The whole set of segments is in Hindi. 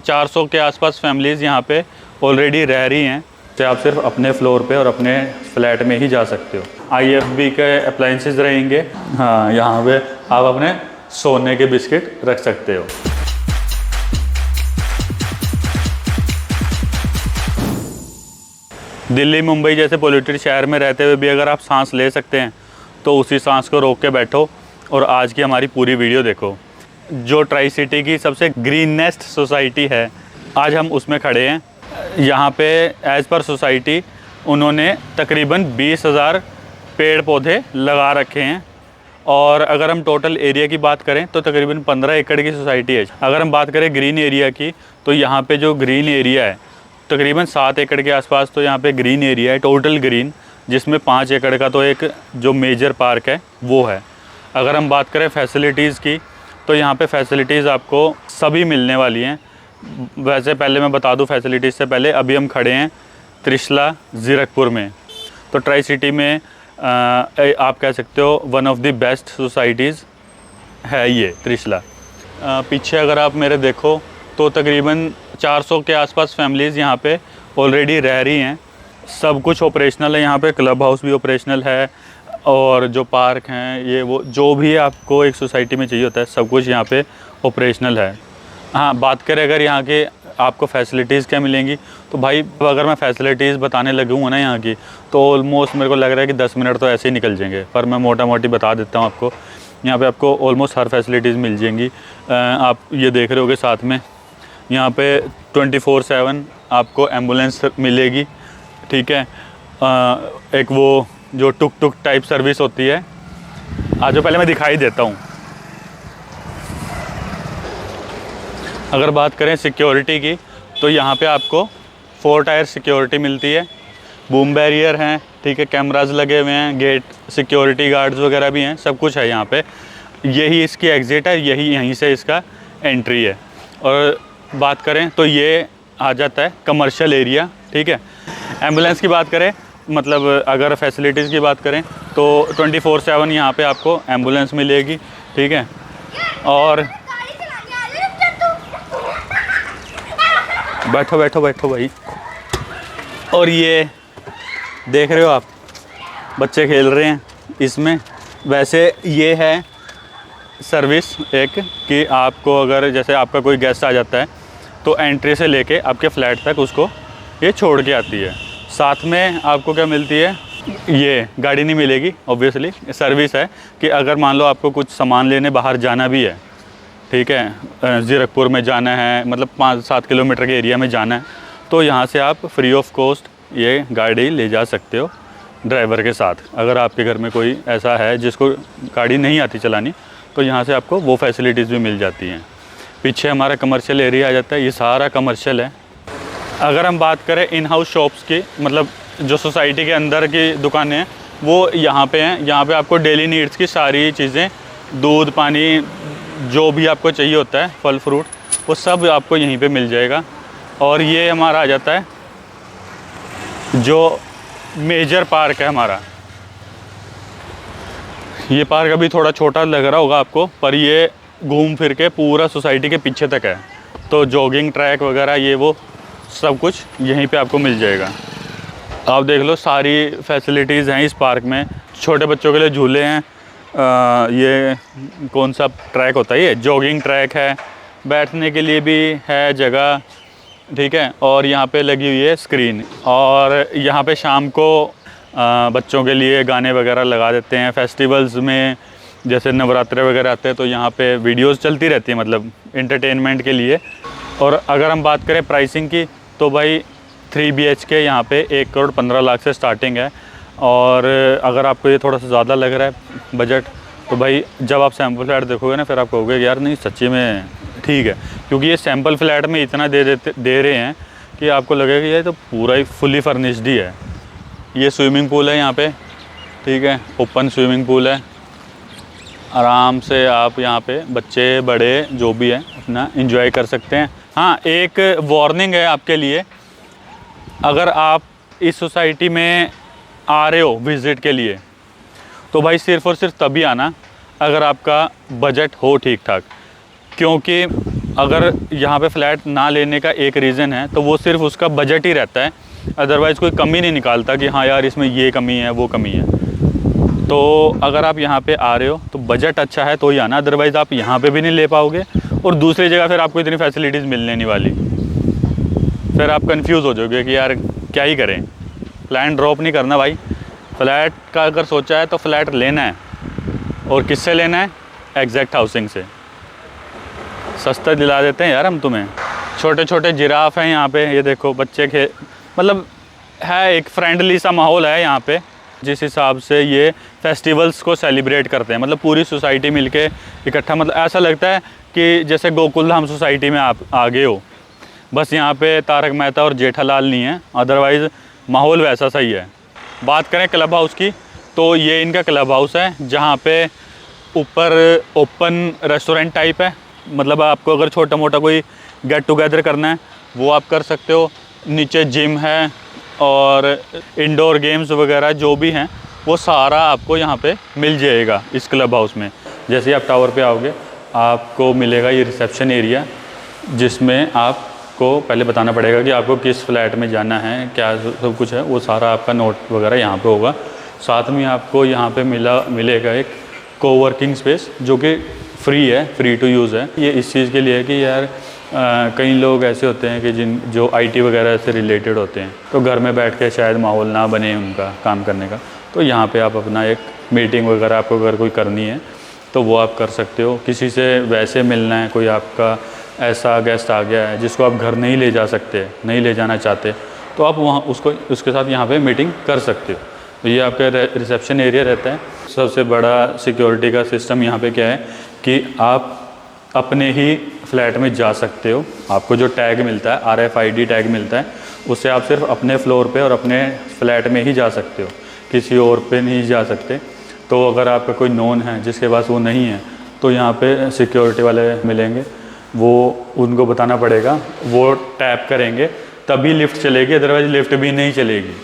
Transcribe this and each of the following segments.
400 के आसपास फैमिलीज़ यहाँ पे ऑलरेडी रह रही हैं। तो आप सिर्फ अपने फ्लोर पे और अपने फ्लैट में ही जा सकते हो। IFB के अप्लाइंसेस रहेंगे। हाँ, यहाँ पे आप अपने सोने के बिस्किट रख सकते हो। दिल्ली मुंबई जैसे पोल्यूटेड शहर में रहते हुए भी अगर आप सांस ले सकते हैं तो उसी सांस को रोक के बैठो और आज की हमारी पूरी वीडियो देखो। जो ट्राई सिटी की सबसे ग्रीनेस्ट सोसाइटी है, आज हम उसमें खड़े हैं। यहाँ पे एज़ पर सोसाइटी उन्होंने तकरीबन 20,000 पेड़ पौधे लगा रखे हैं। और अगर हम टोटल एरिया की बात करें तो तकरीबन 15 एकड़ की सोसाइटी है। अगर हम बात करें ग्रीन एरिया की तो यहाँ पे जो ग्रीन एरिया है तकरीबन 7 एकड़ के आसपास तो यहाँ पे ग्रीन एरिया है, टोटल ग्रीन, जिसमें 5 एकड़ का तो एक जो मेजर पार्क है वो है। अगर हम बात करें फैसिलिटीज़ की तो यहाँ पे फैसिलिटीज़ आपको सभी मिलने वाली हैं। वैसे पहले मैं बता दूँ फैसिलिटीज़ से पहले, अभी हम खड़े हैं त्रिशला ज़ीरकपुर में। तो ट्राई सिटी में आप कह सकते हो one of the best societies है ये त्रिशला। पीछे अगर आप मेरे देखो तो तकरीबन 400 के आसपास फैमिलीज़ यहाँ पे ऑलरेडी रह रही हैं। सब कुछ ऑपरेशनल है यहाँ पे, क्लब हाउस भी ऑपरेशनल है और जो पार्क हैं ये वो जो भी आपको एक सोसाइटी में चाहिए होता है सब कुछ यहाँ पे ऑपरेशनल है। हाँ, बात करें अगर यहाँ के आपको फैसिलिटीज़ क्या मिलेंगी तो भाई अगर मैं फ़ैसिलिटीज़ बताने लगूँगा ना यहाँ की तो ऑलमोस्ट मेरे को लग रहा है कि 10 मिनट तो ऐसे ही निकल जाएंगे। पर मैं मोटा मोटी बता देता हूँ आपको। यहाँ पे आपको ऑलमोस्ट हर फैसिलिटीज़ मिल जाएंगी। आप ये देख रहे होगे साथ में यहाँ पे 24/7 आपको एम्बुलेंस मिलेगी। ठीक है, एक वो जो टुक टुक टाइप सर्विस होती है, आज जो पहले मैं दिखाई देता हूँ। अगर बात करें सिक्योरिटी की तो यहाँ पे आपको 4 टायर सिक्योरिटी मिलती है, बूम बैरियर हैं, ठीक है, कैमराज लगे हुए हैं, गेट सिक्योरिटी गार्ड्स वगैरह भी हैं, सब कुछ है यहाँ पे। यही इसकी एग्ज़िट है, यहीं से इसका एंट्री है। और बात करें तो ये आ जाता है कमर्शियल एरिया। ठीक है, एम्बुलेंस की बात करें, मतलब अगर फैसिलिटीज़ की बात करें तो 24/7 यहाँ पे आपको एम्बुलेंस मिलेगी। ठीक है, और बैठो बैठो बैठो भाई। और ये देख रहे हो आप बच्चे खेल रहे हैं इसमें। वैसे ये है सर्विस एक कि आपको अगर जैसे आपका कोई गेस्ट आ जाता है तो एंट्री से लेके आपके फ्लैट तक उसको ये छोड़ के आती है। साथ में आपको क्या मिलती है, ये गाड़ी नहीं मिलेगी ऑब्वियसली, सर्विस है कि अगर मान लो आपको कुछ सामान लेने बाहर जाना भी है, ठीक है, ज़ीरकपुर में जाना है, मतलब 5-7 किलोमीटर के एरिया में जाना है, तो यहाँ से आप फ्री ऑफ कॉस्ट ये गाड़ी ले जा सकते हो ड्राइवर के साथ। अगर आपके घर में कोई ऐसा है जिसको गाड़ी नहीं आती चलानी तो यहाँ से आपको वो फैसिलिटीज़ भी मिल जाती हैं। पीछे हमारा कमर्शियल एरिया आ जाता है, ये सारा कमर्शियल है। अगर हम बात करें इन हाउस शॉप्स की, मतलब जो सोसाइटी के अंदर की दुकानें हैं वो यहाँ पे हैं। यहाँ पे आपको डेली नीड्स की सारी चीज़ें, दूध, पानी, जो भी आपको चाहिए होता है, फल फ्रूट, वो सब आपको यहीं पे मिल जाएगा। और ये हमारा आ जाता है जो मेजर पार्क है हमारा। ये पार्क अभी थोड़ा छोटा लग रहा होगा आपको, पर ये घूम फिर के पूरा सोसाइटी के पीछे तक है। तो जॉगिंग ट्रैक वगैरह ये वो सब कुछ यहीं पे आपको मिल जाएगा। आप देख लो सारी फैसिलिटीज़ हैं इस पार्क में। छोटे बच्चों के लिए झूले हैं, ये कौन सा ट्रैक होता है, ये जॉगिंग ट्रैक है, बैठने के लिए भी है जगह। ठीक है, और यहाँ पे लगी हुई है स्क्रीन। और यहाँ पे शाम को बच्चों के लिए गाने वगैरह लगा देते हैं। फेस्टिवल्स में जैसे नवरात्रे वगैरह आते हैं तो यहाँ पे वीडियोस चलती रहती है, मतलब एंटरटेनमेंट के लिए। और अगर हम बात करें प्राइसिंग की तो भाई 3 BHK यहाँ पे 1,15,00,000 से स्टार्टिंग है। और अगर आपको ये थोड़ा सा ज़्यादा लग रहा है बजट तो भाई जब आप सैम्पल फ्लैट देखोगे ना फिर आप कहोगे यार नहीं सच्ची में ठीक है, क्योंकि ये सैम्पल फ्लैट में इतना दे रहे हैं कि आपको लगेगा ये तो पूरा ही फुली फर्निश्ड ही है। ये स्विमिंग पूल है यहाँ पे, ठीक है, ओपन स्विमिंग पूल है। आराम से आप यहाँ पे बच्चे बड़े जो भी है अपना एंजॉय कर सकते हैं। हाँ, एक वार्निंग है आपके लिए, अगर आप इस सोसाइटी में आ रहे हो विज़िट के लिए तो भाई सिर्फ़ और सिर्फ तभी आना अगर आपका बजट हो ठीक ठाक, क्योंकि अगर यहाँ पे फ्लैट ना लेने का एक रीज़न है तो वो सिर्फ उसका बजट ही रहता है, अदरवाइज़ कोई कमी नहीं निकालता कि हाँ यार इसमें ये कमी है वो कमी है। तो अगर आप यहाँ पे आ रहे हो तो बजट अच्छा है तो ही आना, अदरवाइज़ आप यहाँ पे भी नहीं ले पाओगे और दूसरी जगह फिर आपको इतनी फैसिलिटीज़ मिलने नहीं वाली, फिर आप कंफ्यूज हो जाओगे कि यार क्या ही करें। प्लान ड्रॉप नहीं करना भाई, फ्लैट का अगर सोचा है तो फ्लैट लेना है। और किससे लेना है? एग्जैक्ट हाउसिंग से। सस्ता दिला देते हैं यार हम तुम्हें। छोटे छोटे जिराफ हैं यहाँ पे, ये देखो बच्चे मतलब है एक फ्रेंडली सा माहौल है यहाँ पे। जिस हिसाब से ये फेस्टिवल्स को सेलिब्रेट करते हैं, मतलब पूरी सोसाइटी मिलके इकट्ठा, मतलब ऐसा लगता है कि जैसे गोकुलधाम सोसाइटी में आप आ गए हो। बस यहाँ पे तारक मेहता और जेठालाल नहीं है, अदरवाइज़ माहौल वैसा सही है। बात करें क्लब हाउस की तो ये इनका क्लब हाउस है जहाँ पे ऊपर ओपन रेस्टोरेंट टाइप है, मतलब आपको अगर छोटा मोटा कोई गेट टुगेदर करना है वो आप कर सकते हो। नीचे जिम है और इंडोर गेम्स वगैरह जो भी हैं वो सारा आपको यहाँ पे मिल जाएगा इस क्लब हाउस में। जैसे ही आप टावर पे आओगे आपको मिलेगा ये रिसेप्शन एरिया, जिसमें आपको पहले बताना पड़ेगा कि आपको किस फ्लैट में जाना है, क्या सब कुछ है, वो सारा आपका नोट वगैरह यहाँ पे होगा। साथ में आपको यहाँ पे मिलेगा एक कोवर्किंग स्पेस जो कि फ्री है, फ्री टू यूज़ है। ये इस चीज़ के लिए है कि यार कई लोग ऐसे होते हैं कि जो आईटी वगैरह से रिलेटेड होते हैं, तो घर में बैठ के शायद माहौल ना बने उनका काम करने का, तो यहाँ पे आप अपना एक मीटिंग वगैरह आपको अगर कोई करनी है तो वो आप कर सकते हो। किसी से वैसे मिलना है, कोई आपका ऐसा गेस्ट आ गया है जिसको आप घर नहीं ले जा सकते, नहीं ले जाना चाहते, तो आप वहाँ उसके साथ यहाँ पे मीटिंग कर सकते हो। तो ये आपका रिसेप्शन एरिया रहता है। सबसे बड़ा सिक्योरिटी का सिस्टम यहाँ पे क्या है कि आप अपने ही फ्लैट में जा सकते हो। आपको जो टैग मिलता है, RFID टैग मिलता है, उससे आप सिर्फ अपने फ्लोर पे और अपने फ्लैट में ही जा सकते हो, किसी और पे नहीं जा सकते। तो अगर आपका कोई नोन है जिसके पास वो नहीं है तो यहाँ पे सिक्योरिटी वाले मिलेंगे, वो उनको बताना पड़ेगा, वो टैप करेंगे तभी लिफ्ट चलेगी, अदरवाइज़ लिफ्ट भी नहीं चलेगी।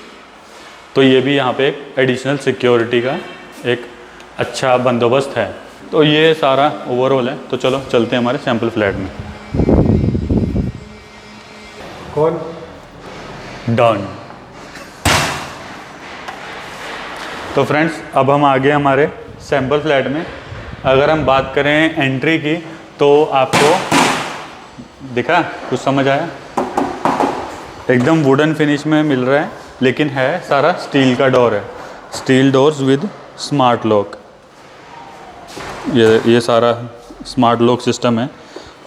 तो ये भी यहाँ पे एक एडिशनल सिक्योरिटी का एक अच्छा बंदोबस्त है। तो ये सारा ओवरऑल है। तो चलो चलते हैं हमारे सैम्पल फ्लैट में। कौन? डन। तो फ्रेंड्स अब हम आ गए हमारे सैम्पल फ्लैट में। अगर हम बात करें एंट्री की तो आपको दिखा, कुछ समझ आया? एकदम वुडन फिनिश में मिल रहा है, लेकिन है सारा स्टील का डोर है, steel doors with smart lock. ये सारा स्मार्ट लॉक सिस्टम है।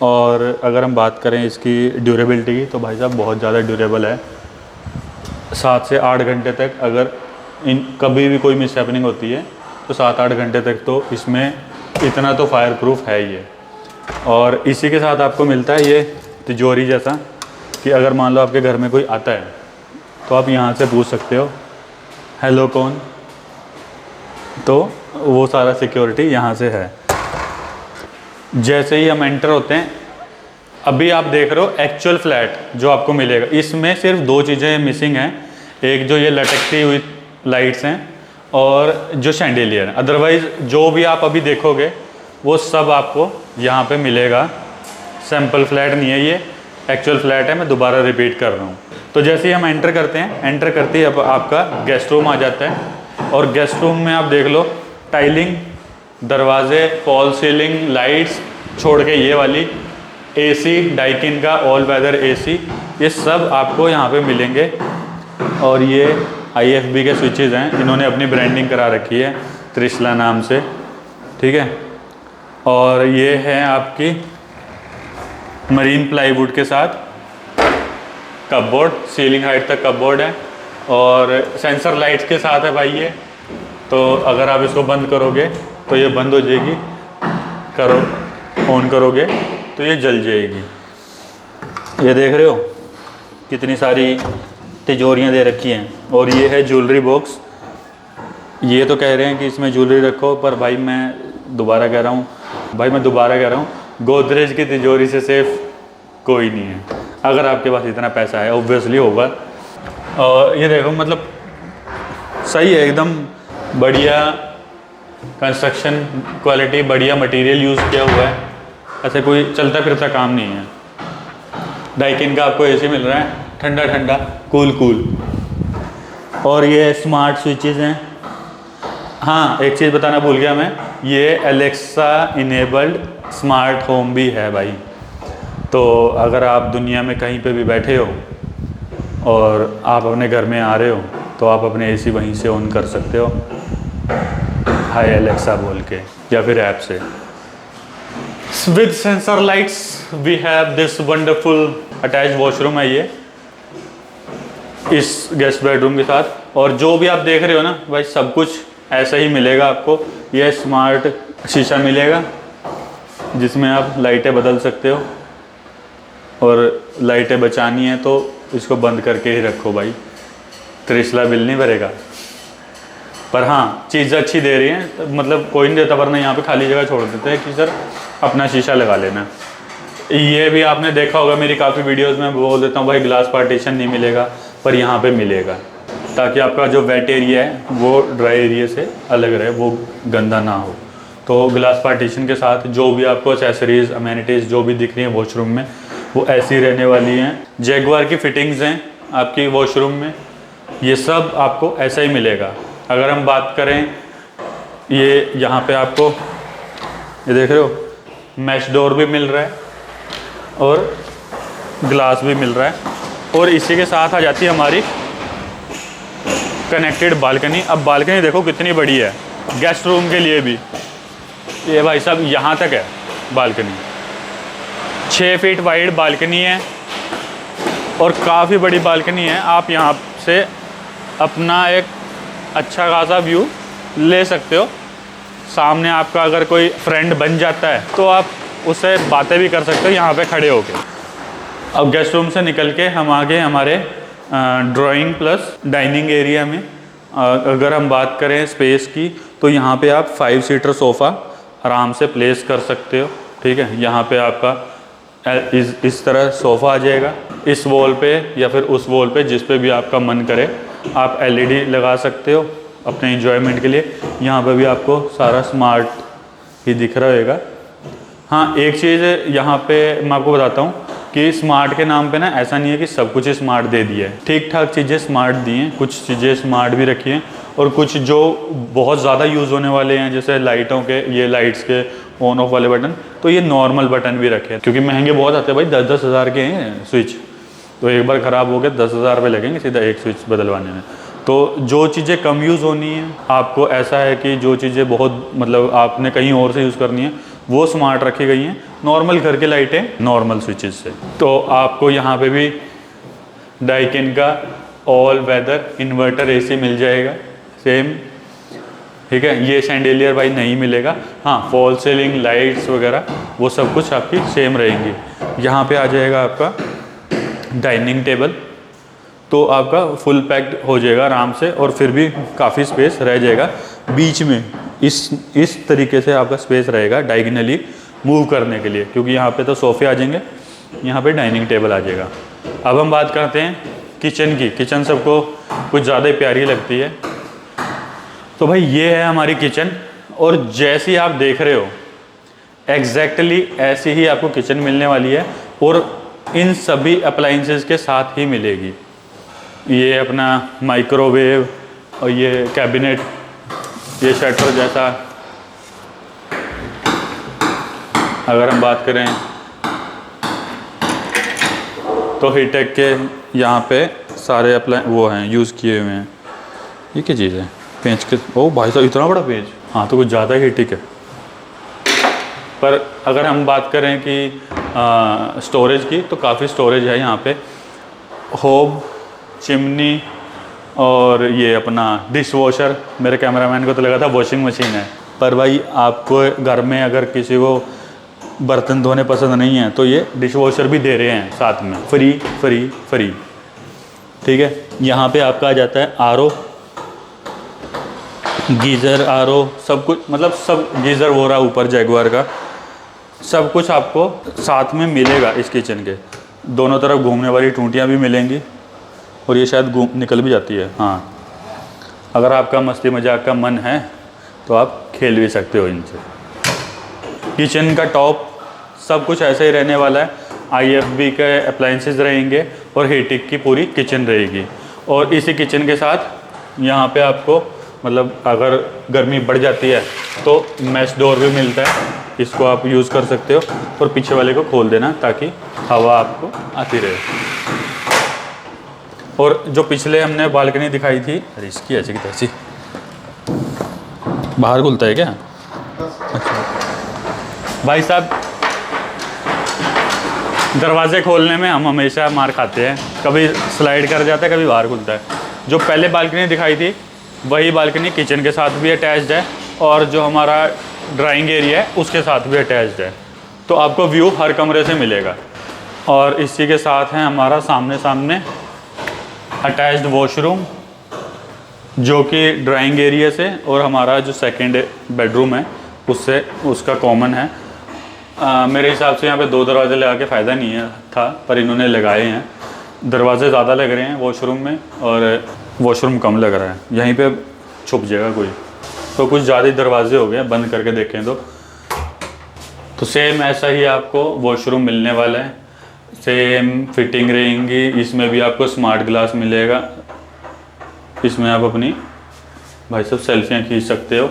और अगर हम बात करें इसकी ड्यूरेबिलिटी की तो भाई साहब बहुत ज़्यादा ड्यूरेबल है। 7 से 8 घंटे तक अगर कभी भी कोई मिस हैपनिंग होती है तो 7-8 घंटे तक तो इसमें इतना तो फायर प्रूफ है ये। और इसी के साथ आपको मिलता है ये तिजोरी जैसा, कि अगर मान लो आपके घर में कोई आता है तो आप यहाँ से पूछ सकते हो हेलो कौन, तो वो सारा सिक्योरिटी यहाँ से है। जैसे ही हम एंटर होते हैं, अभी आप देख रहे हो एक्चुअल फ्लैट जो आपको मिलेगा, इसमें सिर्फ 2 चीज़ें मिसिंग हैं। एक जो ये लटकती हुई लाइट्स हैं और जो शैंडेलियर है। अदरवाइज़ जो भी आप अभी देखोगे वो सब आपको यहाँ पे मिलेगा। सैम्पल फ्लैट नहीं है, ये एक्चुअल फ्लैट है। मैं दोबारा रिपीट कर रहा हूँ। तो जैसे ही हम एंटर करते हैं, एंटर करते ही अब आपका गेस्ट रूम आ जाता है। और गेस्ट रूम में आप देख लो टाइलिंग, दरवाजे, फॉल सीलिंग, लाइट्स छोड़ के ये वाली AC, डाइकिन का ऑल वेदर AC, ये सब आपको यहाँ पे मिलेंगे। और ये IFB के स्विचेज़ हैं, इन्होंने अपनी ब्रांडिंग करा रखी है त्रिशला नाम से, ठीक है। और ये है आपकी मरीन प्लाईवुड के साथ कपबोर्ड, सीलिंग हाइट तक कपबोर्ड है। और सेंसर लाइट्स के साथ है भाई ये। तो अगर आप इसको बंद करोगे तो ये बंद हो जाएगी, ऑन करोगे तो ये जल जाएगी। ये देख रहे हो कितनी सारी तिजोरियाँ दे रखी हैं। और ये है ज्वेलरी बॉक्स। ये तो कह रहे हैं कि इसमें ज्वेलरी रखो, पर भाई मैं दोबारा कह रहा हूँ गोदरेज की तिजोरी से सेफ कोई नहीं है। अगर आपके पास इतना पैसा है, ऑब्वियसली होगा। और ये देखो मतलब सही है, एकदम बढ़िया कंस्ट्रक्शन क्वालिटी, बढ़िया मटेरियल यूज़ किया हुआ है। ऐसे कोई चलता फिरता काम नहीं है। डाइकिन का आपको एसी मिल रहा है, ठंडा ठंडा, कूल कूल। और ये स्मार्ट स्विचेस हैं। हाँ, एक चीज़ बताना भूल गया मैं, ये एलेक्सा इनेबल्ड स्मार्ट होम भी है भाई। तो अगर आप दुनिया में कहीं पे भी बैठे हो और आप अपने घर में आ रहे हो तो आप अपने एसी वहीं से ऑन कर सकते हो, हाय एलेक्सा बोल के, या फिर ऐप से। With sensor lights we have this wonderful attach washroom है ये इस गेस्ट बेडरूम के साथ। और जो भी आप देख रहे हो ना भाई, सब कुछ ऐसा ही मिलेगा आपको। ये स्मार्ट शीशा मिलेगा जिसमें आप लाइटें बदल सकते हो, और लाइटें बचानी है तो इसको बंद करके ही रखो भाई, त्रिशला बिल नहीं भरेगा। पर हाँ, चीज़ अच्छी दे रही है, मतलब कोई नहीं देता, वरना यहाँ पे खाली जगह छोड़ देते हैं कि सर अपना शीशा लगा लेना। ये भी आपने देखा होगा मेरी काफ़ी वीडियोस में बोल देता हूँ भाई ग्लास पार्टीशन नहीं मिलेगा, पर यहाँ पे मिलेगा, ताकि आपका जो वेट एरिया है वो ड्राई एरिया से अलग रहे, वो गंदा ना हो। तो ग्लास पार्टीशन के साथ जो भी आपको एक्सेसरीज अमेनिटीज़ जो भी दिख रही हैं वॉशरूम में, वो ऐसी रहने वाली हैं। जैगुआर की फिटिंग्स हैं आपकी वॉशरूम में, ये सब आपको ऐसा ही मिलेगा। अगर हम बात करें, ये यहाँ पे आपको ये देख रहे हो मैश डोर भी मिल रहा है और ग्लास भी मिल रहा है। और इसी के साथ आ जाती है हमारी कनेक्टेड बालकनी। अब बालकनी देखो कितनी बड़ी है, गेस्ट रूम के लिए भी। ये भाई साहब यहाँ तक है बालकनी, 6 फीट वाइड बालकनी है और काफ़ी बड़ी बालकनी है। आप यहाँ से अपना एक अच्छा खासा व्यू ले सकते हो। सामने आपका अगर कोई फ्रेंड बन जाता है तो आप उससे बातें भी कर सकते हो यहाँ पे खड़े होके। अब गेस्ट रूम से निकल के हम आगे हमारे ड्राइंग प्लस डाइनिंग एरिया में। अगर हम बात करें स्पेस की, तो यहाँ पे आप 5 सीटर सोफ़ा आराम से प्लेस कर सकते हो। ठीक है, यहाँ पे आपका इस तरह सोफ़ा आ जाएगा। इस वॉल पे या फिर उस वॉल पे जिस पे भी आपका मन करे आप LED लगा सकते हो अपने इंजॉयमेंट के लिए। यहाँ पे भी आपको सारा स्मार्ट ही दिख रहा होगा। हाँ, एक चीज़ यहाँ पे मैं आपको बताता हूँ कि स्मार्ट के नाम पे ना ऐसा नहीं है कि सब कुछ स्मार्ट दे दिया है। ठीक ठाक चीज़ें स्मार्ट दी हैं, कुछ चीज़ें स्मार्ट भी रखी हैं, और कुछ जो बहुत ज़्यादा यूज़ होने वाले हैं जैसे लाइटों के, ये लाइट्स के ऑन ऑफ वाले बटन, तो ये नॉर्मल बटन भी रखे हैं, क्योंकि महंगे बहुत आते हैं भाई। 10-10 हज़ार के हैं स्विच, तो एक बार ख़राब हो गए 10,000 रुपये लगेंगे सीधा एक स्विच बदलवाने में। तो जो चीज़ें कम यूज़ होनी है, आपको ऐसा है कि जो चीज़ें बहुत मतलब आपने कहीं और से यूज़ करनी है, वो स्मार्ट रखी गई हैं। नॉर्मल घर की लाइटें नॉर्मल स्विचेस से। तो आपको यहाँ पे भी डाइकिन का ऑल वेदर इन्वर्टर AC मिल जाएगा सेम। ठीक है, ये सैंडेलियर भाई नहीं मिलेगा। हाँ, फॉल सीलिंग लाइट्स वगैरह वो सब कुछ आपकी सेम रहेंगी। यहाँ पे आ जाएगा आपका डाइनिंग टेबल, तो आपका फुल पैक्ड हो जाएगा आराम से, और फिर भी काफ़ी स्पेस रह जाएगा बीच में। इस तरीके से आपका स्पेस रहेगा डायगोनली मूव करने के लिए, क्योंकि यहाँ पे तो सोफ़े आ जाएंगे, यहाँ पे डाइनिंग टेबल आ जाएगा। अब हम बात करते हैं किचन की। किचन सबको कुछ ज़्यादा ही प्यारी लगती है। तो भाई ये है हमारी किचन, और जैसी आप देख रहे हो एग्जैक्टली ऐसी ही आपको किचन मिलने वाली है, और इन सभी अप्लाइंसेस के साथ ही मिलेगी। ये अपना माइक्रोवेव और ये कैबिनेट, ये शटर जैसा। अगर हम बात करें तो हीटेक के यहाँ पे सारे अप्लाई वो हैं यूज़ किए हुए हैं। ये क्या चीज़ है? पेंच के, ओ भाई साहब इतना बड़ा पेंच, हाँ तो कुछ ज़्यादा ही हीटिक है। पर अगर हम बात करें कि स्टोरेज की, तो काफ़ी स्टोरेज है यहाँ पे। होब, चिमनी, और ये अपना डिश वॉशर। मेरे कैमरामैन को तो लगा था वॉशिंग मशीन है, पर भाई आपको घर में अगर किसी को बर्तन धोने पसंद नहीं है तो ये डिश वॉशर भी दे रहे हैं साथ में, फ्री फ्री फ्री। ठीक है, यहाँ पे आपका आ जाता है RO, गीज़र, RO सब कुछ, मतलब सब गीज़र हो रहा ऊपर जैगुआर का, सब कुछ आपको साथ में मिलेगा। इस किचन के दोनों तरफ घूमने वाली टूटियाँ भी मिलेंगी, और ये शायद निकल भी जाती है। हाँ, अगर आपका मस्ती मजाक का मन है तो आप खेल भी सकते हो इनसे। किचन का टॉप सब कुछ ऐसे ही रहने वाला है। IFB के अप्लाइंसेस रहेंगे और हीटिंग की पूरी किचन रहेगी। और इसी किचन के साथ यहाँ पे आपको मतलब अगर गर्मी बढ़ जाती है तो मैश डोर भी मिलता है, इसको आप यूज़ कर सकते हो और पीछे वाले को खोल देना ताकि हवा आपको आती रहे। और जो पिछले हमने बालकनी दिखाई थी, अरे इसकी ऐसी की तैसी बाहर खुलता है क्या? अच्छा भाई साहब, दरवाजे खोलने में हम हमेशा मार खाते हैं, कभी स्लाइड कर जाता है, कभी बाहर खुलता है। जो पहले बालकनी दिखाई थी वही बालकनी किचन के साथ भी अटैच्ड है और जो हमारा ड्राइंग एरिया है उसके साथ भी अटैच्ड है, तो आपको व्यू हर कमरे से मिलेगा। और इसी के साथ है हमारा सामने सामने अटैच्ड वॉशरूम, जो कि ड्राइंग एरिया से और हमारा जो सेकंड बेडरूम है उससे उसका कॉमन है। मेरे हिसाब से यहाँ पे 2 दरवाजे लगा के फ़ायदा नहीं है था, पर इन्होंने लगाए हैं। दरवाजे ज़्यादा लग रहे हैं वॉशरूम में और वॉशरूम कम लग रहा है, यहीं पे छुप जाएगा कोई, तो कुछ ज़्यादा ही दरवाजे हो गए। बंद करके देखें तो सेम ऐसा ही आपको वॉशरूम मिलने वाला है, सेम फिटिंग रहेंगी। इसमें भी आपको स्मार्ट ग्लास मिलेगा, इसमें आप अपनी भाई सब सेल्फियाँ खींच सकते हो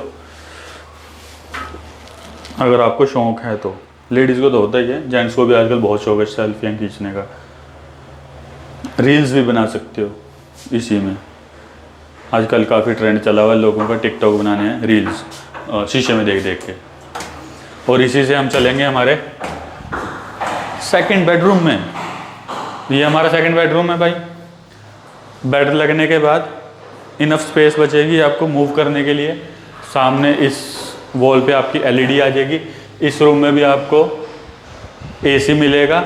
अगर आपको शौक़ है तो। लेडीज़ को तो होता ही है, जेंट्स को भी आजकल बहुत शौक है सेल्फियाँ खींचने का। रील्स भी बना सकते हो इसी में, आजकल काफ़ी ट्रेंड चला हुआ है लोगों का टिकटॉक बनाने हैं रील्स शीशे में देख देख के। और इसी से हम चलेंगे हमारे सेकंड बेडरूम में। ये हमारा सेकंड बेडरूम है भाई। बेड लगने के बाद इनफ स्पेस बचेगी आपको मूव करने के लिए। सामने इस वॉल पे आपकी LED आ जाएगी। इस रूम में भी आपको AC मिलेगा,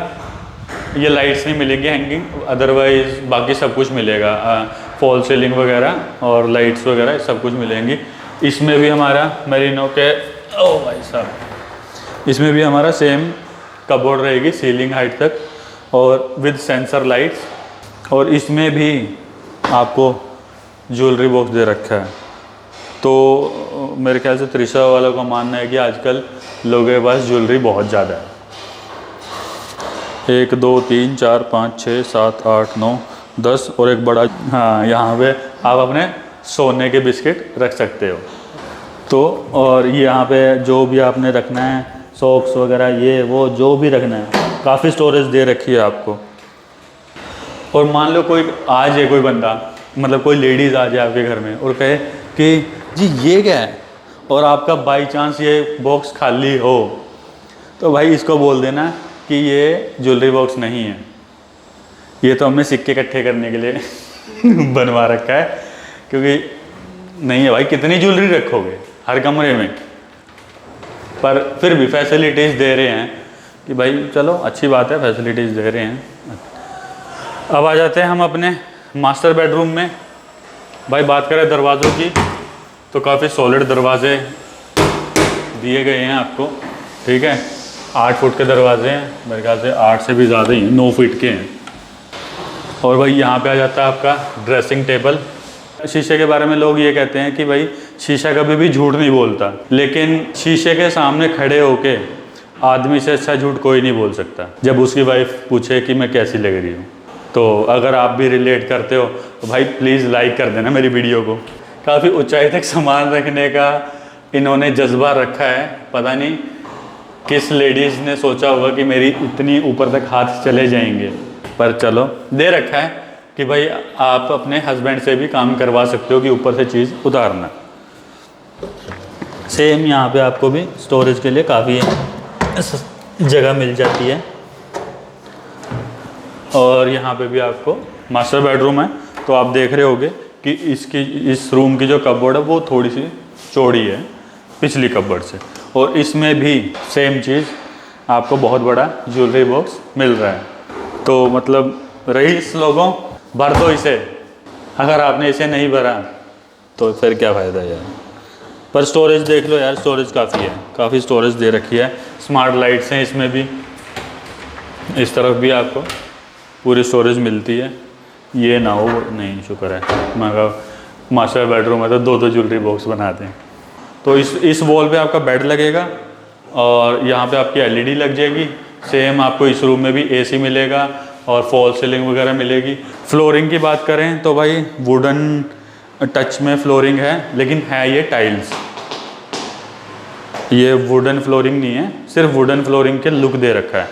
ये लाइट्स नहीं मिलेंगी हैंगिंग, अदरवाइज बाकी सब कुछ मिलेगा, फॉल सीलिंग वगैरह और लाइट्स वगैरह सब कुछ मिलेंगी। इसमें भी हमारा मेरिनो के ओ भाई साहब, इसमें भी हमारा सेम कबोर्ड रहेगी सीलिंग हाइट तक और विद सेंसर लाइट्स। और इसमें भी आपको ज्वेलरी बॉक्स दे रखा है। तो मेरे ख्याल से त्रिशा वालों का मानना है कि आजकल लोगों के पास ज्वेलरी बहुत ज़्यादा है। 1 2 3 4 5 6 7 8 9 10 और एक बड़ा, हाँ यहाँ पे आप अपने सोने के बिस्किट रख सकते हो। तो और यहाँ पे जो भी आपने रखना है सॉक्स वगैरह ये वो जो भी रखना है, काफ़ी स्टोरेज दे रखी है आपको। और मान लो कोई आ जाए, कोई बंदा मतलब कोई लेडीज़ आ जाए आपके घर में और कहे कि जी ये क्या है, और आपका बाई चांस ये बॉक्स खाली हो, तो भाई इसको बोल देना कि ये ज्वेलरी बॉक्स नहीं है, ये तो हमने सिक्के इकट्ठे करने के लिए बनवा रखा है, क्योंकि नहीं है भाई कितनी ज्वेलरी रखोगे हर कमरे में। पर फिर भी फैसिलिटीज़ दे रहे हैं कि भाई चलो अच्छी बात है, फैसिलिटीज़ दे रहे हैं। अब आ जाते हैं हम अपने मास्टर बेडरूम में। भाई बात करें दरवाज़ों की तो काफ़ी सॉलिड दरवाजे दिए गए हैं आपको, ठीक है। 8 फुट के दरवाजे हैं, मेरे ख्याल से 8 से भी ज़्यादा ही हैं, 9 फीट के हैं। और भाई यहाँ पे आ जाता है आपका ड्रेसिंग टेबल। शीशे के बारे में लोग ये कहते हैं कि भाई शीशा कभी भी झूठ नहीं बोलता, लेकिन शीशे के सामने खड़े होके आदमी से अच्छा झूठ कोई नहीं बोल सकता। जब उसकी वाइफ पूछे कि मैं कैसी लग रही हूँ, तो अगर आप भी रिलेट करते हो तो भाई प्लीज़ लाइक कर देना मेरी वीडियो को। काफ़ी ऊंचाई तक सामान रखने का इन्होंने जज्बा रखा है, पता नहीं किस लेडीज़ ने सोचा होगा कि मेरी इतनी ऊपर तक हाथ चले जाएंगे, पर चलो दे रखा है कि भाई आप अपने हस्बैंड से भी काम करवा सकते हो कि ऊपर से चीज़ उतारना। सेम यहाँ पे आपको भी स्टोरेज के लिए काफ़ी जगह मिल जाती है। और यहाँ पे भी आपको मास्टर बेडरूम है, तो आप देख रहे होगे कि इस रूम की जो कबोर्ड है वो थोड़ी सी चौड़ी है पिछली कबोर्ड से। और इसमें भी सेम चीज़ आपको बहुत बड़ा ज्वेलरी बॉक्स मिल रहा है। तो मतलब रईस लोगों भर दो इसे, अगर आपने इसे नहीं भरा तो फिर क्या फ़ायदा यार। पर स्टोरेज देख लो यार, स्टोरेज काफ़ी है, काफ़ी स्टोरेज दे रखी है। स्मार्ट लाइट्स हैं इसमें भी, इस तरफ भी आपको पूरी स्टोरेज मिलती है। ये ना हो नहीं, शुक्र है मगर मास्टर बेडरूम है तो 2-2 ज्वेलरी बॉक्स बनाते हैं। तो इस वॉल पे आपका बेड लगेगा और यहाँ पे आपकी LED लग जाएगी। सेम आपको इस रूम में भी एसी मिलेगा और फॉल सीलिंग वगैरह मिलेगी। फ्लोरिंग की बात करें तो भाई वुडन टच में फ्लोरिंग है, लेकिन है ये टाइल्स, ये वुडन फ्लोरिंग नहीं है, सिर्फ वुडन फ्लोरिंग के लुक दे रखा है।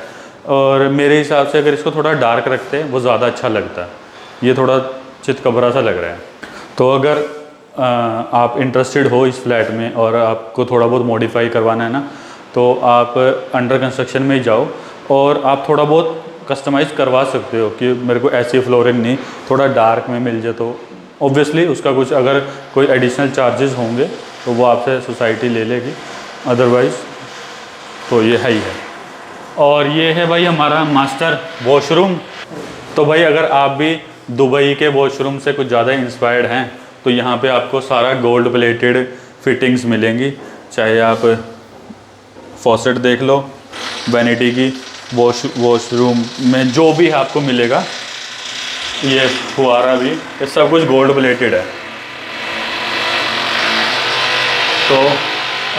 और मेरे हिसाब से अगर इसको थोड़ा डार्क रखते हैं वो ज़्यादा अच्छा लगता है, ये थोड़ा चितकबरा सा लग रहा है। तो अगर आप इंटरेस्टेड हो इस फ्लैट में और आपको थोड़ा बहुत मॉडिफाई करवाना है ना, तो आप अंडर कंस्ट्रक्शन में ही जाओ और आप थोड़ा बहुत कस्टमाइज़ करवा सकते हो कि मेरे को ऐसी फ्लोरिंग नहीं, थोड़ा डार्क में मिल जाए। तो ऑब्वियसली उसका कुछ अगर कोई एडिशनल चार्जेस होंगे तो वो आपसे सोसाइटी ले लेगी, अदरवाइज़ तो ये है ही है। और ये है भाई हमारा मास्टर वॉशरूम। तो भाई अगर आप भी दुबई के वॉशरूम से कुछ ज़्यादा इंस्पायर्ड हैं तो यहाँ पे आपको सारा गोल्ड प्लेटेड फिटिंग्स मिलेंगी। चाहे आप फॉसेट देख लो, वैनिटी की, वॉशरूम में जो भी आपको मिलेगा, ये फुहारा भी, ये सब कुछ गोल्ड प्लेटेड है। तो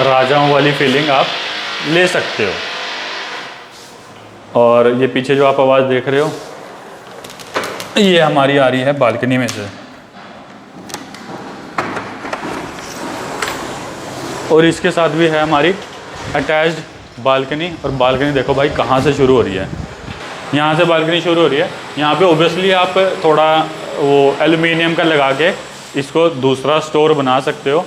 राजाओं वाली फीलिंग आप ले सकते हो। और ये पीछे जो आप आवाज़ देख रहे हो ये हमारी आ रही है बालकनी में से। और इसके साथ भी है हमारी अटैच्ड बालकनी। और बालकनी देखो भाई कहाँ से शुरू हो रही है, यहाँ से बालकनी शुरू हो रही है। यहाँ पे ओबियसली आप थोड़ा वो एल्युमिनियम का लगा के इसको दूसरा स्टोर बना सकते हो।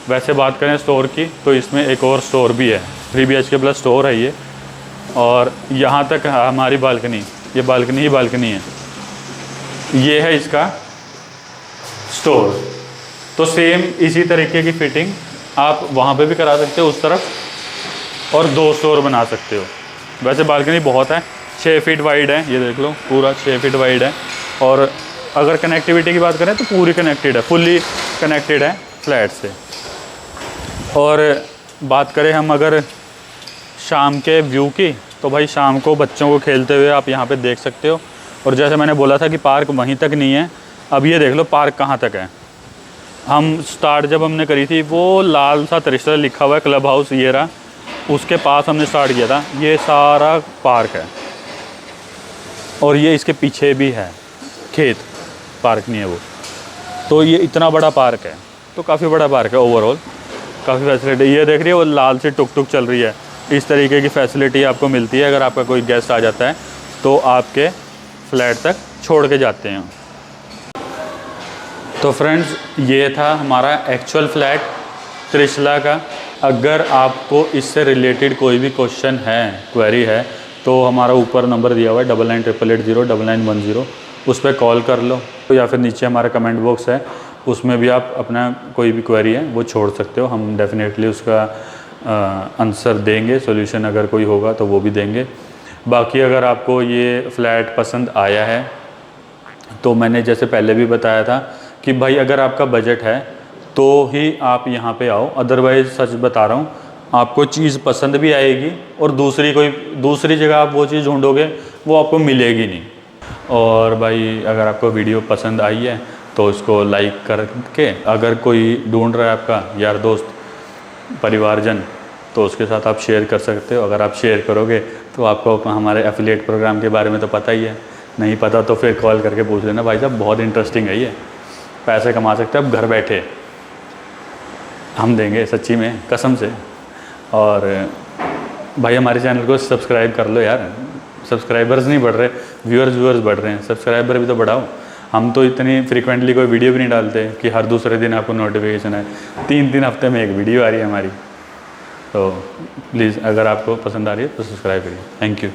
वैसे बात करें स्टोर की तो इसमें एक और स्टोर भी है, 3 BHK प्लस स्टोर है ये। और यहाँ तक है हमारी बालकनी, ये बालकनी ही बालकनी है, ये है इसका स्टोर। तो सेम इसी तरीके की फिटिंग आप वहाँ पे भी करा सकते हो उस तरफ, और 2 स्टोर बना सकते हो। वैसे बालकनी बहुत है, 6 फीट वाइड है, ये देख लो पूरा 6 फीट वाइड है। और अगर कनेक्टिविटी की बात करें तो पूरी कनेक्टेड है, फुल्ली कनेक्टेड है फ्लैट से। और बात करें हम अगर शाम के व्यू की, तो भाई शाम को बच्चों को खेलते हुए आप यहाँ पे देख सकते हो। और जैसे मैंने बोला था कि पार्क वहीं तक नहीं है, अब ये देख लो पार्क कहाँ तक है। हम स्टार्ट जब हमने करी थी वो लाल सा त्रिशल लिखा हुआ है क्लब हाउस, ये रहा, उसके पास हमने स्टार्ट किया था। ये सारा पार्क है और ये इसके पीछे भी है खेत, पार्क नहीं है वो। तो ये इतना बड़ा पार्क है, तो काफ़ी बड़ा पार्क है ओवरऑल, काफ़ी फैसिलिटी। ये देख रही है वो लाल सी टुक टुक चल रही है, इस तरीके की फैसिलिटी आपको मिलती है। अगर आपका कोई गेस्ट आ जाता है तो आपके फ्लैट तक छोड़ के जाते हैं। तो फ्रेंड्स ये था हमारा एक्चुअल फ्लैट त्रिशला का। अगर आपको इससे रिलेटेड कोई भी क्वेश्चन है, क्वेरी है, तो हमारा ऊपर नंबर दिया हुआ है 9988809910, उस पर कॉल कर लो, या फिर नीचे हमारा कमेंट बॉक्स है, उसमें भी आप अपना कोई भी क्वेरी है वो छोड़ सकते हो। हम डेफिनेटली उसका आंसर देंगे, सॉल्यूशन अगर कोई होगा तो वो भी देंगे। बाकी अगर आपको ये फ्लैट पसंद आया है तो मैंने जैसे पहले भी बताया था कि भाई अगर आपका बजट है तो ही आप यहाँ पे आओ, अदरवाइज़ सच बता रहा हूँ आपको चीज़ पसंद भी आएगी और दूसरी जगह आप वो चीज़ ढूंढोगे वो आपको मिलेगी नहीं। और भाई अगर आपको वीडियो पसंद आई है तो इसको लाइक करके, अगर कोई ढूंढ रहा है आपका यार दोस्त परिवारजन, तो उसके साथ आप शेयर कर सकते हो। अगर आप शेयर करोगे तो आपको हमारे एफिलिएट प्रोग्राम के बारे में तो पता ही है, नहीं पता तो फिर कॉल करके पूछ लेना, भाई साहब बहुत इंटरेस्टिंग है ये, पैसे कमा सकते हैं आप घर बैठे, हम देंगे सच्ची में कसम से। और भाई हमारे चैनल को सब्सक्राइब कर लो यार, सब्सक्राइबर्स नहीं बढ़ रहे, व्यूअर्स बढ़ रहे हैं, सब्सक्राइबर भी तो बढ़ाओ। हम तो इतनी फ्रीक्वेंटली कोई वीडियो भी नहीं डालते कि हर दूसरे दिन आपको नोटिफिकेशन है, 3 हफ्ते में एक वीडियो आ रही है हमारी। तो प्लीज़ अगर आपको पसंद आ रही है तो सब्सक्राइब करिए। Thank you.